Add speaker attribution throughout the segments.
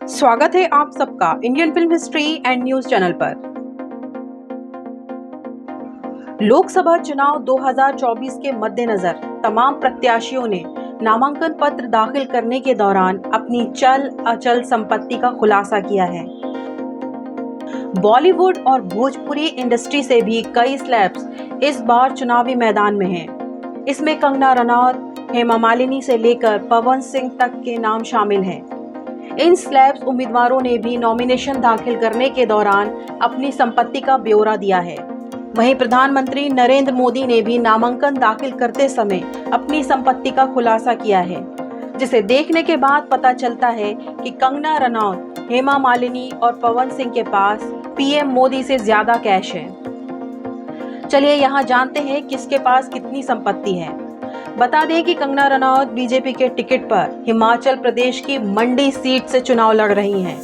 Speaker 1: स्वागत है आप सबका Indian film history and news channel पर। लोकसभा चुनाव 2024 के मद्देनजर तमाम प्रत्याशियों ने नामांकन पत्र दाखिल करने के दौरान अपनी चल अचल संपत्ति का खुलासा किया है। बॉलीवुड और भोजपुरी इंडस्ट्री से भी कई सेलेब्स इस बार चुनावी मैदान में हैं। इसमें कंगना रनौत, हेमा मालिनी से लेकर पवन सिंह तक के नाम शामिल हैं। इन सेलेब्स उम्मीदवारों ने भी नॉमिनेशन दाखिल करने के दौरान अपनी संपत्ति का ब्यौरा दिया है। वहीं प्रधानमंत्री नरेंद्र मोदी ने भी नामांकन दाखिल करते समय अपनी संपत्ति का खुलासा किया है, जिसे देखने के बाद पता चलता है कि कंगना रनौत, हेमा मालिनी और पवन सिंह के पास पीएम मोदी से ज्यादा कैश है। चलिए यहाँ जानते हैं किसके पास कितनी संपत्ति है। बता दें कि कंगना रनौत बीजेपी के टिकट पर हिमाचल प्रदेश की मंडी सीट से चुनाव लड़ रही हैं।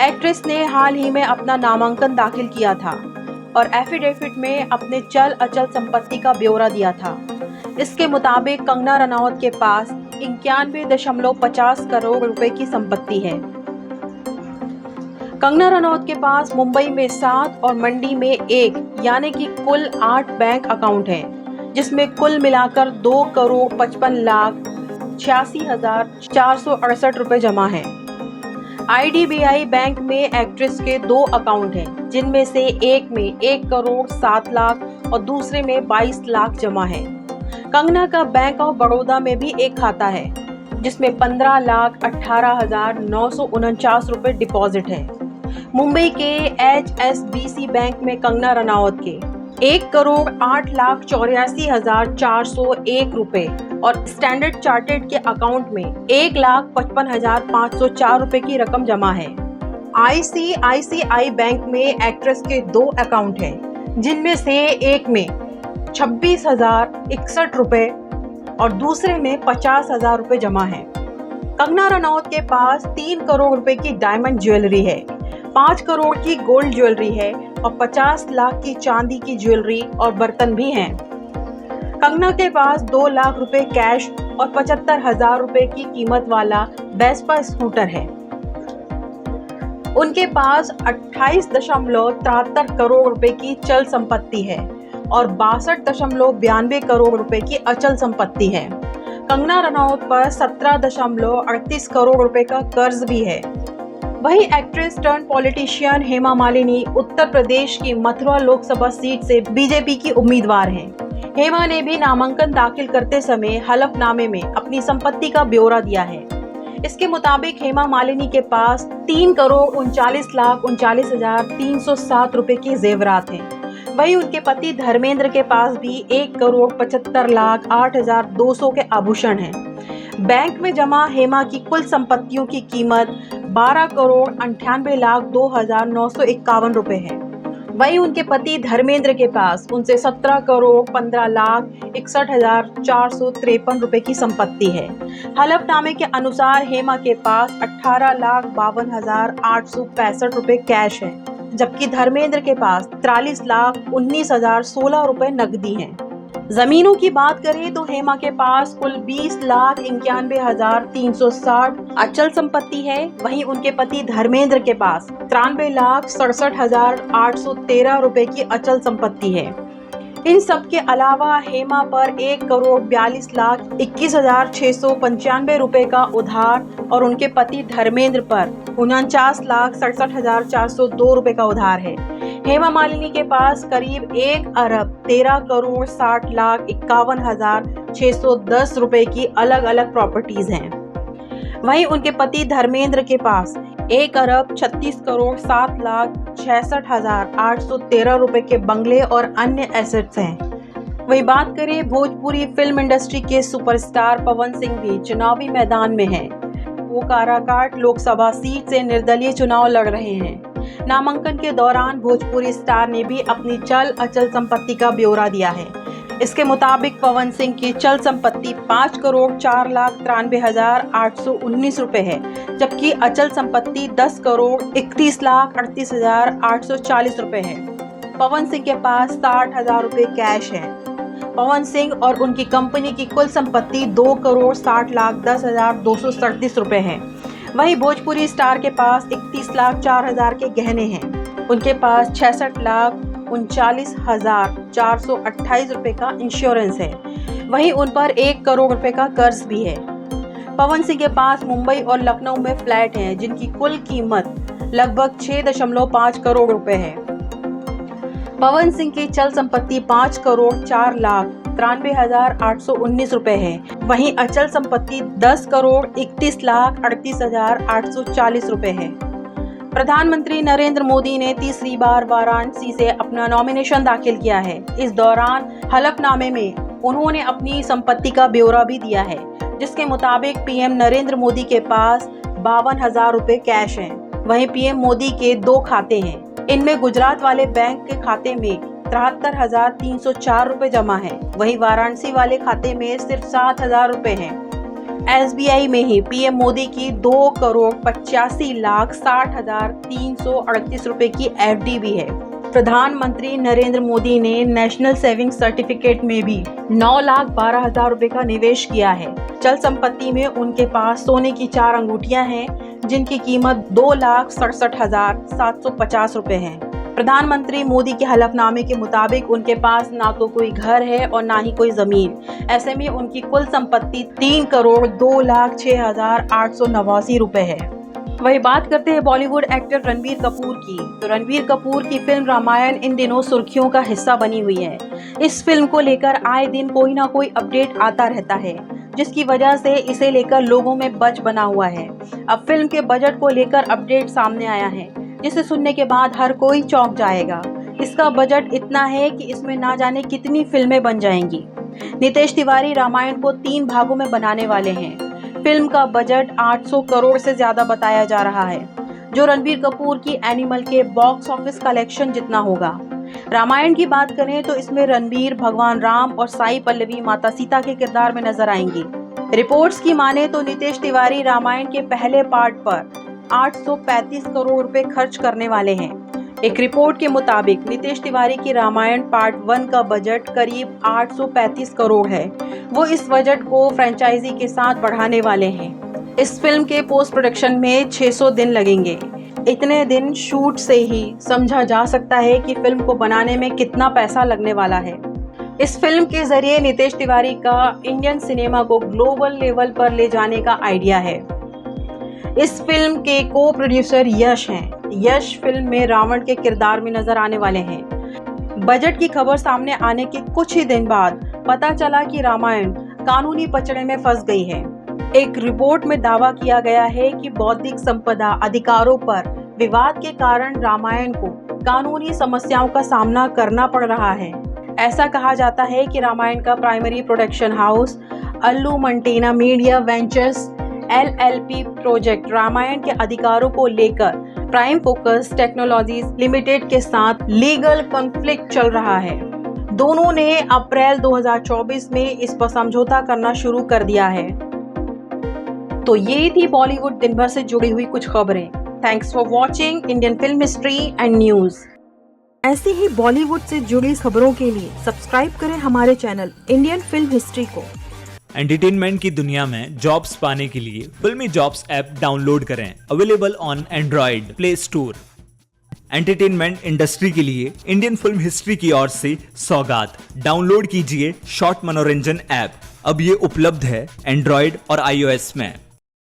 Speaker 1: एक्ट्रेस ने हाल ही में अपना नामांकन दाखिल किया था और एफिडेविट में अपने चल अचल संपत्ति का ब्यौरा दिया था। इसके मुताबिक कंगना रनौत के पास 91.50 करोड़ रुपए की संपत्ति है। कंगना रनौत के पास मुंबई में 7 और मंडी में 1 यानी कि कुल 8 बैंक अकाउंट हैं, जिसमें कुल मिलाकर 2,56,86,468 रुपए जमा हैं। IDBI बैंक में एक्ट्रेस के 2 अकाउंट हैं, जिनमें से एक में 1 करोड़ 7 लाख और दूसरे में 22 लाख जमा है। कंगना का बैंक ऑफ बड़ौदा में भी एक खाता है, जिसमें 15,18,949 रुपए डिपॉजिट है। मुंबई के HSBC बैंक में कंगना रनौत के 1,08,84,401 रुपए और स्टैंडर्ड चार्टर्ड के अकाउंट में 1,55,504 रुपए की रकम जमा है। ICICI बैंक में एक्ट्रेस के 2 अकाउंट हैं, जिनमें से एक में 26,061 रुपए और दूसरे में 50,000 रुपए जमा है। कंगना रनौत के पास 3 करोड़ रुपए की डायमंड ज्वेलरी है, 5 करोड़ की गोल्ड ज्वेलरी है और 50 लाख की चांदी की ज्वेलरी और बर्तन भी हैं। कंगना के पास 2 लाख रुपए कैश और 75,000 रुपए की कीमत वाला वेस्पा स्कूटर है। उनके पास 28.73 करोड़ रुपए की चल संपत्ति है और 62.92 करोड़ रुपए की अचल संपत्ति है। कंगना रनौत पर 17.38 करोड़ रुपए का कर्ज भी है। वहीं actress turn politician Hema Malini Uttar Pradesh की मथुरा लोकसभा सीट से बीजेपी की उम्मीदवार हैं। हेमा ने भी नामांकन दाखिल करते समय हलफनामे में अपनी संपत्ति का ब्यौरा दिया है। इसके मुताबिक हेमा मालिनी के पास 3,39,39,307 रुपए के जेवरात हैं। वहीं उनके पति धर्मेंद्र के पास भी 1,75,08,200 के आभूषण हैं। बैंक में जमा हेमा की कुल संपत्तियों की कीमत 12,98,02,951 रुपए है। वहीं उनके पति धर्मेंद्र के पास उनसे 17,15,61,453 रुपए की संपत्ति है। हलफनामे के अनुसार हेमा के पास 18,52,865 रुपए कैश है, जबकि धर्मेंद्र के पास 43,19,016 रुपए नकदी हैं। जमीनों की बात करें तो हेमा के पास कुल 20,91,360 अचल संपत्ति है। वहीं उनके पति धर्मेंद्र के पास 93,67,813 रुपए की अचल संपत्ति है। इन सब के अलावा हेमा पर 1,42,21,695 रुपए का उधार और उनके पति धर्मेंद्र पर 49,67,402 रुपए का उधार है। हेमा मालिनी के पास करीब 1,13,60,51,610 रुपए की अलग अलग प्रॉपर्टीज हैं। वहीं उनके पति धर्मेंद्र के पास 1,36,07,66,813 रुपए के बंगले और अन्य एसेट्स हैं। वही बात करें भोजपुरी फिल्म इंडस्ट्री के सुपरस्टार पवन सिंह भी चुनावी मैदान में हैं। वो काराकाट लोकसभा सीट से निर्दलीय चुनाव लड़ रहे हैं। नामांकन के दौरान भोजपुरी स्टार ने भी अपनी चल अचल संपत्ति का ब्यौरा दिया है। इसके मुताबिक पवन सिंह की चल संपत्ति 5,04,93,819 रुपए है, जबकि अचल संपत्ति 10,31,38,840 रुपए है। पवन सिंह के पास 60,000 रुपए कैश है। पवन सिंह और उनकी कंपनी की कुल संपत्ति 2,60,10,237 रुपए है। वहीं भोजपुरी स्टार के पास 31,04,000 के गहने हैं। उनके पास 66,39,428 रुपए का इंश्योरेंस है। वहीं उन पर 1 करोड़ रुपए का कर्ज भी है। पवन सिंह के पास मुंबई और लखनऊ में फ्लैट हैं, जिनकी कुल कीमत लगभग 6.5 करोड़ रुपए है। पवन सिंह की चल संपत्ति 5,04,93,819 रुपए है। वहीं अचल संपत्ति 10,31,38,840 रुपए है। प्रधानमंत्री नरेंद्र मोदी ने तीसरी बार वाराणसी से अपना नॉमिनेशन दाखिल किया है। इस दौरान हलफनामे में उन्होंने अपनी संपत्ति का ब्यौरा भी दिया है, जिसके मुताबिक पीएम नरेंद्र मोदी के पास 52,000 रुपए कैश हैं। वहीं पीएम मोदी के 2 खाते हैं। इनमें गुजरात वाले बैंक के खाते में 73,304 रुपए जमा है। वहीं वाराणसी वाले खाते में सिर्फ 7,000 रुपए हैं। SBI में ही पीएम मोदी की 2,85,60,338 रुपए की FD भी है। प्रधानमंत्री नरेंद्र मोदी ने नेशनल सेविंग सर्टिफिकेट में भी 9,12,000 रुपए का निवेश किया है। चल संपत्ति में उनके पास सोने की 4 अंगूठियां हैं, जिनकी कीमत 2,67,750 रुपए है। प्रधानमंत्री मोदी के हलफनामे के मुताबिक उनके पास ना तो कोई घर है और ना ही कोई जमीन। ऐसे में उनकी कुल संपत्ति 3,02,06,889 रुपए है। वही बात करते हैं बॉलीवुड एक्टर रणबीर कपूर की। तो रणबीर कपूर की फिल्म रामायण इन दिनों सुर्खियों का हिस्सा बनी हुई है। इस फिल्म को लेकर आए दिन कोई ना कोई अपडेट आता रहता है, जिसकी वजह से इसे लेकर लोगों में बज़ बना हुआ है। अब फिल्म के बजट को लेकर अपडेट सामने आया है, जिसे सुनने के बाद हर कोई चौंक जाएगा। इसका बजट इतना है कि इसमें ना जाने कितनी फिल्में बन जाएंगी। नितेश तिवारी रामायण को 3 भागों में बनाने वाले हैं। फिल्म का बजट 800 करोड़ से ज्यादा बताया जा रहा है, जो रणबीर कपूर की एनिमल के बॉक्स ऑफिस कलेक्शन जितना होगा। रामायण की बात करें तो इसमें रणबीर भगवान राम और साई पल्लवी माता सीता के किरदार में नजर आएंगी। रिपोर्ट्स की माने तो नितेश तिवारी रामायण के पहले पार्ट पर 835 करोड़ रुपए खर्च करने वाले हैं। एक रिपोर्ट के मुताबिक नितेश तिवारी की रामायण पार्ट 1 का बजट करीब 835 करोड़ है। वो इस बजट को फ्रेंचाइजी के साथ बढ़ाने वाले हैं। इस फिल्म के पोस्ट प्रोडक्शन में 600 दिन लगेंगे। इतने दिन शूट से ही समझा जा सकता है कि फिल्म को बनाने में कितना पैसा लगने वाला है। इस फिल्म के जरिए नितेश तिवारी का इंडियन सिनेमा को ग्लोबल लेवल पर ले जाने का आइडिया है। इस फिल्म के को प्रोड्यूसर यश हैं। यश फिल्म में रावण के किरदार में नजर आने वाले हैं। बजट की खबर सामने आने के कुछ ही दिन बाद पता चला कि रामायण कानूनी पचड़े में फंस गई है। एक रिपोर्ट में दावा किया गया है कि बौद्धिक संपदा अधिकारों पर विवाद के कारण रामायण को कानूनी समस्याओं का सामना करना पड़ रहा है। ऐसा कहा जाता है कि रामायण का primary production house Allu Mantena media ventures LLP project Ramayana के अधिकारों को लेकर प्राइम फोकस टेक्नोलॉजीज लिमिटेड के साथ लीगल कॉन्फ्लिक्ट चल रहा है। दोनों ने अप्रैल 2024 में इस पर समझौता करना शुरू कर दिया है। तो ये थी बॉलीवुड दिन भर से जुड़ी हुई कुछ खबरें। Thanks for watching Indian film history and news. ऐसी ही बॉलीवुड से जुड़ी खबरों के लिए सब्सक्राइब करें हमारे चैनल इंडियन फिल्म हिस्ट्री को।
Speaker 2: एंटरटेनमेंट की दुनिया में जॉब्स पाने के लिए फिल्मी जॉब्स ऐप डाउनलोड करें। Available on Android play store. Entertainment industry के लिए इंडियन फिल्म हिस्ट्री की ओर से सौगात। डाउनलोड कीजिए शॉर्ट मनोरंजन ऐप। अब ये उपलब्ध है एंड्रॉइड और iOS में।